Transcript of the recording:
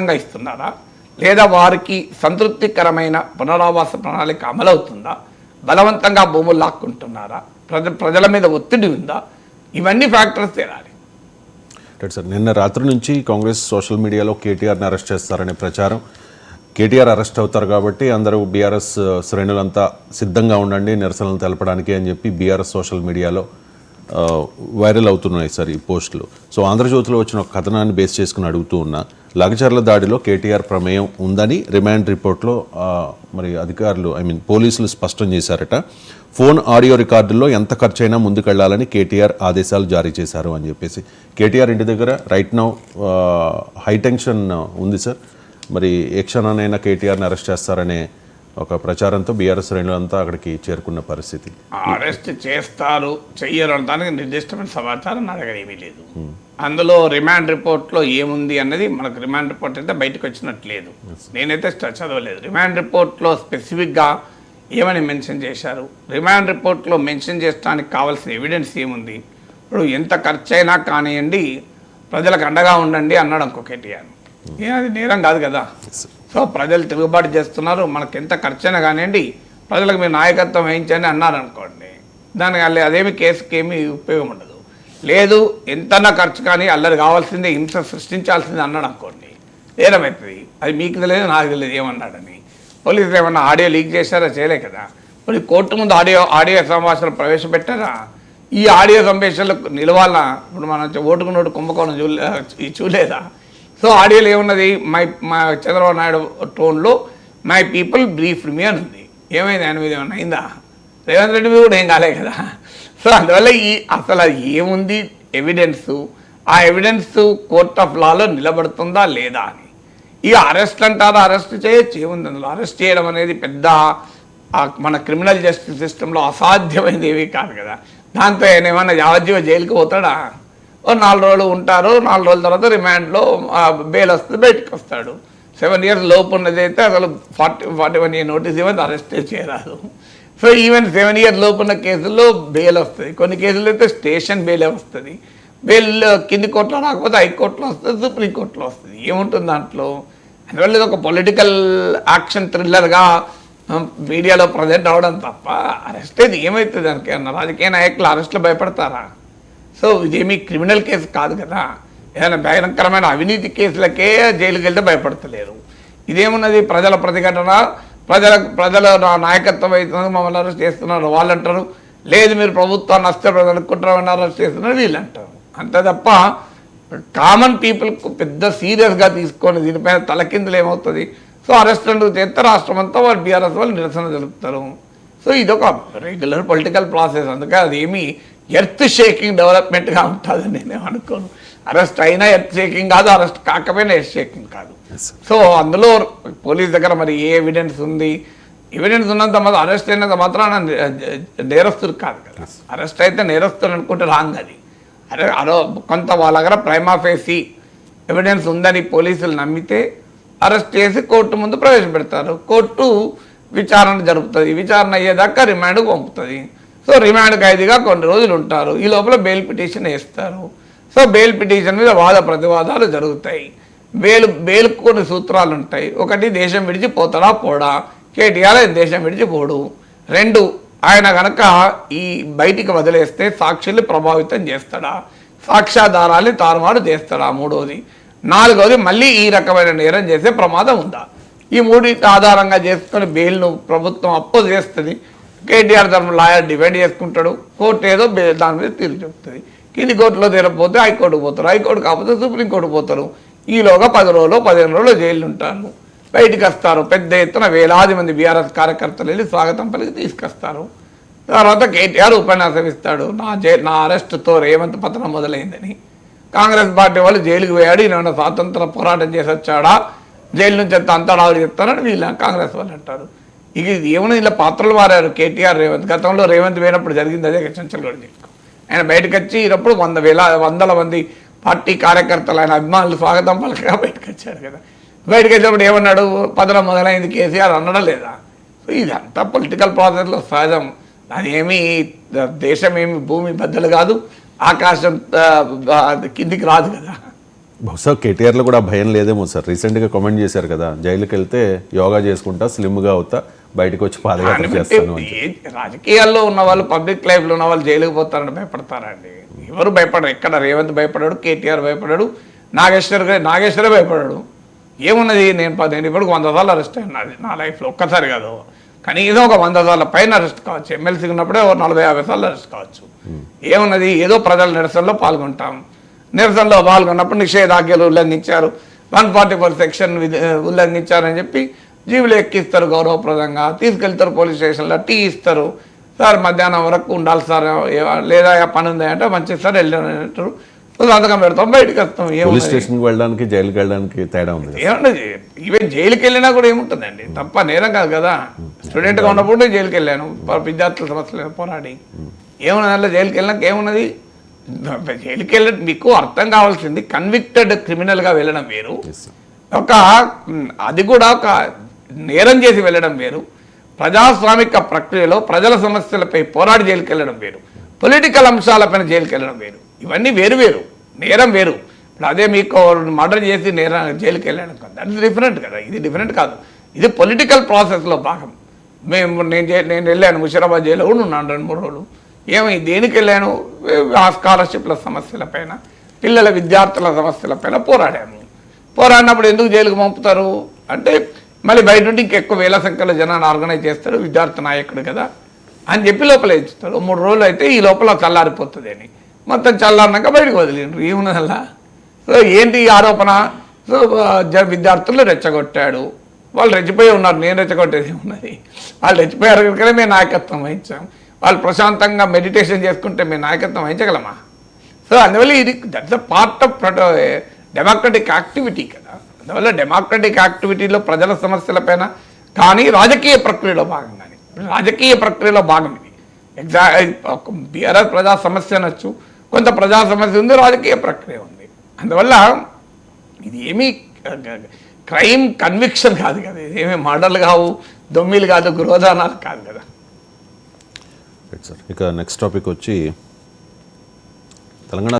ఇస్తున్నారా, లేదా వారికి సంతృప్తికరమైన పునరావాస ప్రణాళిక అమలవుతుందా, బలవంతంగా భూములు లాక్కుంటున్నారా, ప్రజల మీద ఒత్తిడి ఉందా, ఇవన్నీ ఫ్యాక్టర్స్ తేలాలి. రైట్ సార్, నిన్న రాత్రి నుంచి కాంగ్రెస్ సోషల్ మీడియాలో కేటీఆర్ని అరెస్ట్ చేస్తారనే ప్రచారం, కేటీఆర్ అరెస్ట్ అవుతారు కాబట్టి అందరూ బీఆర్ఎస్ శ్రేణులంతా సిద్ధంగా ఉండండి నిరసనలు తెలపడానికి అని చెప్పి బీఆర్ఎస్ సోషల్ మీడియాలో వైరల్ అవుతున్నాయి సార్ ఈ పోస్టులు. సో ఆంధ్రజ్యోతిలో వచ్చిన ఒక కథనాన్ని బేస్ చేసుకుని అడుగుతూ ఉన్నా, లగచర్ల దాడిలో కేటీఆర్ ప్రమేయం ఉందని రిమాండ్ రిపోర్ట్లో మరి అధికారులు పోలీసులు స్పష్టం చేశారట. ఫోన్ ఆడియో రికార్డుల్లో ఎంత ఖర్చైనా ముందుకెళ్లాలని కేటీఆర్ ఆదేశాలు జారీ చేశారు అని చెప్పేసి. కేటీఆర్ ఇంటి దగ్గర రైట్ నౌ హై టెన్షన్ ఉంది సార్. మరి ఏ క్షణానైనా కేటీఆర్ని అరెస్ట్ చేస్తారనే ఒక ప్రచారంతో బీఆర్ఎస్ శ్రేణులంతా అక్కడికి చేరుకున్న పరిస్థితి. అరెస్ట్ చేస్తారు చెయ్యరు అనడానికి నిర్దిష్టమైన సమాచారం నా దగ్గర ఏమీ లేదు. అందులో రిమాండ్ రిపోర్ట్లో ఏముంది అన్నది మనకు రిమాండ్ రిపోర్ట్ అయితే బయటకు వచ్చినట్లేదు, నేనైతే చదవలేదు. రిమాండ్ రిపోర్ట్లో స్పెసిఫిక్గా ఏమని మెన్షన్ చేశారు, రిమాండ్ రిపోర్ట్లో మెన్షన్ చేయడానికి కావాల్సిన ఎవిడెన్స్ ఏముంది. ఇప్పుడు ఎంత ఖర్చు అయినా కానివ్వండి ప్రజలకు అండగా ఉండండి అన్నాడు అనుకో కేటీఆర్, అది నేరం కాదు కదా. సో ప్రజలు తిరుగుబాటు చేస్తున్నారు, మనకు ఎంత ఖర్చైనా కానివ్వండి ప్రజలకు మీరు నాయకత్వం వహించండి అన్నారనుకోండి, దానికి అదేమి కేసుకి ఏమీ ఉపయోగం ఉండదు. లేదు ఎంతన్నా ఖర్చు కానీ అల్లరి కావాల్సిందే, హింస సృష్టించాల్సిందే అన్నాడు అనుకోండి, నేరం అవుతుంది. అది మీకు తెలియదు నాకు తెలియదు ఏమన్నాడని. పోలీసులు ఏమన్నా ఆడియో లీక్ చేశారా, చేయలే కదా. మరి కోర్టు ముందు ఆడియో సంభాషణలు ప్రవేశపెట్టారా, ఈ ఆడియో సంభాషణలకు నిలవాలా. ఇప్పుడు మనం ఓటుకు నోటు కుంభకోణం చూడలేదా. సో ఆడియోలో ఏమున్నది, మా చంద్రబాబు నాయుడు టోన్లో మై పీపుల్ బ్రీఫ్డ్ మీ అని ఉంది. ఏమైంది ఆయన మీద ఏమన్నా అయిందా, రేవంత్ రెడ్డి మీద కూడా ఏం కాలే కదా. సో అందువల్ల అసలు ఏముంది ఎవిడెన్స్, ఆ ఎవిడెన్స్ కోర్ట్ ఆఫ్ లాలో నిలబడుతుందా లేదా అని. ఇక అరెస్ట్ అంటారా, అరెస్ట్ చేయొచ్చు, ఏముంది అందులో. అరెస్ట్ చేయడం అనేది పెద్ద మన క్రిమినల్ జస్టిస్ సిస్టంలో అసాధ్యమైనది ఏమీ కాదు కదా. దాంతో ఆయన ఏమన్నా యావజ్జీవ జైలుకి పోతాడా, 4 రోజులు ఉంటారు, 4 రోజుల తర్వాత రిమాండ్లో బెయిల్ వస్తుంది, బయటకు వస్తాడు. 7 years లోపు ఉన్నది అయితే అసలు 41 year నోటీస్ ఇవ్వదు, అరెస్టే చేయరాదు. సో ఈవెన్ 7 years లోపు ఉన్న కేసుల్లో బెయిల్ వస్తుంది, కొన్ని కేసులు అయితే స్టేషన్ బెయిలే వస్తుంది. బెయిల్ కింది కోర్టులో రాకపోతే హైకోర్టులో వస్తుంది, సుప్రీంకోర్టులో వస్తుంది. ఏముంటుంది దాంట్లో. అందువల్ల ఇది ఒక పొలిటికల్ యాక్షన్ థ్రిల్లర్గా మీడియాలో ప్రజెంట్ అవ్వడం తప్ప అరెస్ట్ అయితే ఏమవుతుంది దానికి అన్న రాజకీయ నాయకులు అరెస్ట్లో భయపడతారా. సో ఇదేమీ క్రిమినల్ కేసు కాదు కదా. ఏదైనా భయంకరమైన అవినీతి కేసులకే జైలుకి వెళ్తే భయపడతలేరు. ఇదేమున్నది, ప్రజల ప్రతిఘటన, ప్రజల నాయకత్వం అవుతుంది, మమ్మల్ని అరెస్ట్ చేస్తున్నారు వాళ్ళు అంటారు. లేదు మీరు ప్రభుత్వాన్ని నష్ట ప్రజలకు కుట్రమని అరెస్ట్ చేస్తున్నారు వీళ్ళు అంటారు. అంతే తప్ప కామన్ పీపుల్కు పెద్ద సీరియస్గా తీసుకొని దీనిపైన తలకిందులు ఏమవుతుంది. సో అరెస్ట్ అంటూ చేస్తే రాష్ట్రం అంతా వాళ్ళు బీఆర్ఎస్ వాళ్ళు నిరసన జరుపుతారు. సో ఇదొక రెగ్యులర్ పొలిటికల్ ప్రాసెస్. అందుకే అదేమీ ఎర్త్ షేకింగ్ డెవలప్మెంట్గా ఉంటుందని నేను అనుకోను. అరెస్ట్ అయినా ఎర్త్ షేకింగ్ కాదు, అరెస్ట్ కాకపోయినా ఎర్త్ షేకింగ్ కాదు. సో అందులో పోలీస్ దగ్గర మరి ఏ ఎవిడెన్స్ ఉంది, ఎవిడెన్స్ ఉన్నంత మాత్రం అరెస్ట్ అయినంత మాత్రాన నేరస్తుడు కాదు కదా. అరెస్ట్ అయితే నేరస్తుడు అనుకుంటే రాంగ్ అది. అదో కొంత వాళ్ళ దగ్గర ప్రైమా ఫేసి ఎవిడెన్స్ ఉందని పోలీసులు నమ్మితే అరెస్ట్ చేసి కోర్టు ముందు ప్రవేశపెడతారు. కోర్టు విచారణ జరుపుతుంది, విచారణ అయ్యేదాకా రిమాండ్కు పంపుతుంది. సో రిమాండ్ ఖైదీగా కొన్ని రోజులు ఉంటారు, ఈ లోపల బెయిల్ పిటిషన్ వేస్తారు. సో బెయిల్ పిటిషన్ మీద వాద ప్రతివాదాలు జరుగుతాయి. బెయిల్ కొన్ని సూత్రాలు ఉంటాయి. ఒకటి, దేశం విడిచిపోతాడా పోడా, కేటీఆర్ దేశం విడిచిపోడు. 2, ఆయన కనుక ఈ బయటికి వదిలేస్తే సాక్షుల్ని ప్రభావితం చేస్తాడా, సాక్ష్యాధారాల్ని తారుమారు చేస్తాడా, 3వది. 4వది, మళ్ళీ ఈ రకమైన నేరం చేసే ప్రమాదం ఉందా. ఈ 3 ఆధారంగా చేసుకుని బెయిల్ను ప్రభుత్వం అపోజ్ చేస్తుంది. కేటీఆర్ తరఫున లాయర్ డిఫెండ్ చేసుకుంటాడు, కోర్టు ఏదో దాని మీద తీర్పు చెప్తుంది. కింది కోర్టులో తీరకపోతే హైకోర్టుకు పోతారు, హైకోర్టు కాకపోతే సుప్రీంకోర్టు పోతారు. ఈలోగా 10 రోజులు 15 రోజులు జైలు ఉంటారు, బయటికి వస్తారు. పెద్ద ఎత్తున వేలాది మంది బీఆర్ఎస్ కార్యకర్తలు వెళ్ళి స్వాగతం పలికి తీసుకొస్తారు. తర్వాత కేటీఆర్ ఉపన్యాసం ఇస్తాడు, నా అరెస్టుతో రేవంత్ పతనం మొదలైందని. కాంగ్రెస్ పార్టీ వాళ్ళు జైలుకి పోయాడు, ఈయన స్వాతంత్ర పోరాటం చేసి వచ్చాడా, జైలు నుంచి అంతా రావులు చెప్తారని వీళ్ళు కాంగ్రెస్ వాళ్ళు అంటారు. ఇక ఏమైనా ఇలా పాత్రలు మారారు కేటీఆర్, రేవంత్. గతంలో రేవంత్ పోయినప్పుడు జరిగింది అదే చంచల్ కూడా చెప్పుకో. ఆయన బయటకు వచ్చి ఇనప్పుడు వందల మంది పార్టీ కార్యకర్తలు ఆయన అభిమానులు స్వాగతం పలకగా బయటకు వచ్చాడు కదా. బయటకు వచ్చినప్పుడు ఏమన్నాడు, పతనం మొదలైంది కేసీఆర్ అనడం లేదా. సో ఇదంతా పొలిటికల్ ప్రాసెస్లో సహజం. అది ఏమీ దేశం ఏమి భూమి బద్దలు కాదు, ఆకాశం కిందికి రాదు కదా. బహుశా కేటీఆర్లో కూడా భయం లేదేమో సార్. రీసెంట్గా కామెంట్ చేశారు కదా, జైలుకి వెళ్తే యోగా చేసుకుంటా, స్లిమ్గా అవుతా, బయటకు వచ్చి పాదయాత్ర చేస్తాను అని. రాజకీయాల్లో ఉన్న వాళ్ళు, పబ్లిక్ లైఫ్లో ఉన్న వాళ్ళు జైలుకి పోతారని భయపడతారండి? ఎవరు భయపడరు. ఎక్కడ రేవంత్ భయపడాడు, కేటీఆర్ భయపడాడు, నాగేశ్వరే భయపడాడు. ఏమున్నది? నేను ఇప్పటికి 100 సార్లు అరెస్ట్ అయినది నా లైఫ్లో, ఒక్కసారి కాదు, కనీసం ఒక 100 సార్ల పైన అరెస్ట్ కావచ్చు. ఎమ్మెల్సీ ఉన్నప్పుడే 40-50 సార్లు అరెస్ట్ కావచ్చు. ఏమున్నది? ఏదో ప్రజల నిరసనలో పాల్గొంటాం. నిరసనలో పాల్గొన్నప్పుడు నిషేధాజ్ఞలు ఉల్లంఘించారు, 144 సెక్షన్ ఉల్లంఘించారని చెప్పి జీవులు ఎక్కిస్తారు గౌరవప్రదంగా, తీసుకెళ్తారు పోలీస్ స్టేషన్లో, టీ ఇస్తారు. సార్ మధ్యాహ్నం వరకు ఉండాలి సార్, లేదా పని ఉంది అంటే మంచిది సార్ వెళ్ళారు, సంతకం పెడతాం, బయటకు వస్తాం. పోలీస్ స్టేషన్కి వెళ్ళడానికి జైలుకి వెళ్ళడానికి తేడా ఉంది. ఏమన్నది? ఈవెన్ జైలుకి వెళ్ళినా కూడా ఏముంటుందండి? తప్ప నేరం కాదు కదా. స్టూడెంట్గా ఉన్నప్పుడు నేను జైలుకి వెళ్ళాను, విద్యార్థుల సమస్యలు పోరాడి. ఏమున్నది అలా? జైలుకి వెళ్ళినాక ఏమున్నది? జైలుకి వెళ్ళడం మీకు అర్థం కావాల్సింది, కన్విక్టెడ్ క్రిమినల్గా వెళ్ళడం వేరు, అది కూడా ఒక నేరం చేసి వెళ్ళడం వేరు, ప్రజాస్వామిక ప్రక్రియలో ప్రజల సమస్యలపై పోరాడి జైలుకి వెళ్ళడం వేరు, పొలిటికల్ అంశాలపైన జైలుకి వెళ్ళడం వేరు. ఇవన్నీ వేరు, నేరం వేరు. ఇప్పుడు అదే మీకు మర్డర్ చేసి జైలుకి వెళ్ళడం కాదు, అది డిఫరెంట్ కదా. ఇది డిఫరెంట్ కాదు, ఇది పొలిటికల్ ప్రాసెస్లో భాగం. నేను వెళ్ళాను ముషిరాబాద్ జైల్లో కూడా ఉన్నాను 2-3 రోజులు. దేనికి వెళ్ళాను? ఆ స్కాలర్షిప్ల సమస్యలపైన, పిల్లల విద్యార్థుల సమస్యలపైన పోరాడినప్పుడు ఎందుకు జైలుకు పంపుతారు అంటే, మళ్ళీ బయట నుండి ఇంకెక్కువ వేల సంఖ్యలో జనాన్ని ఆర్గనైజ్ చేస్తారు, విద్యార్థి నాయకుడు కదా అని చెప్పి లోపల ఇస్తారు. 3 రోజులు అయితే ఈ లోపల చల్లారిపోతుంది అని, మొత్తం చల్లారినాక బయటకు వదిలేండ్రు. ఏమున్నదల్లా? సో ఏంటి ఈ ఆరోపణ? సో విద్యార్థులు రెచ్చగొట్టాడు, వాళ్ళు రెచ్చిపోయి ఉన్నారు, నేను రెచ్చగొట్టేది ఉన్నది. వాళ్ళు రెచ్చిపోయారు కనుకనే మేము నాయకత్వం వహించాం. వాళ్ళు ప్రశాంతంగా మెడిటేషన్ చేసుకుంటే మేము నాయకత్వం వహించగలమా? సో అందువల్ల ఇది that's a part of democratic activity కదా. అందువల్ల డెమోక్రటిక్ యాక్టివిటీలో ప్రజల సమస్యలపైన కానీ రాజకీయ ప్రక్రియలో భాగం, కానీ రాజకీయ ప్రక్రియలో భాగం ఇది. బీఆర్ఎస్ ప్రజా సమస్య అనొచ్చు, కొంత ప్రజా సమస్య ఉంది, రాజకీయ ప్రక్రియ ఉంది. అందువల్ల ఇది ఏమీ క్రైమ్ కన్విక్షన్ కాదు కదా, ఇదేమీ మర్డర్లు కావు, దొమ్మిలు కాదు, గృహదానాలు కాదు కదా. సార్ ఇక నెక్స్ట్ టాపిక్ వచ్చి తెలంగాణ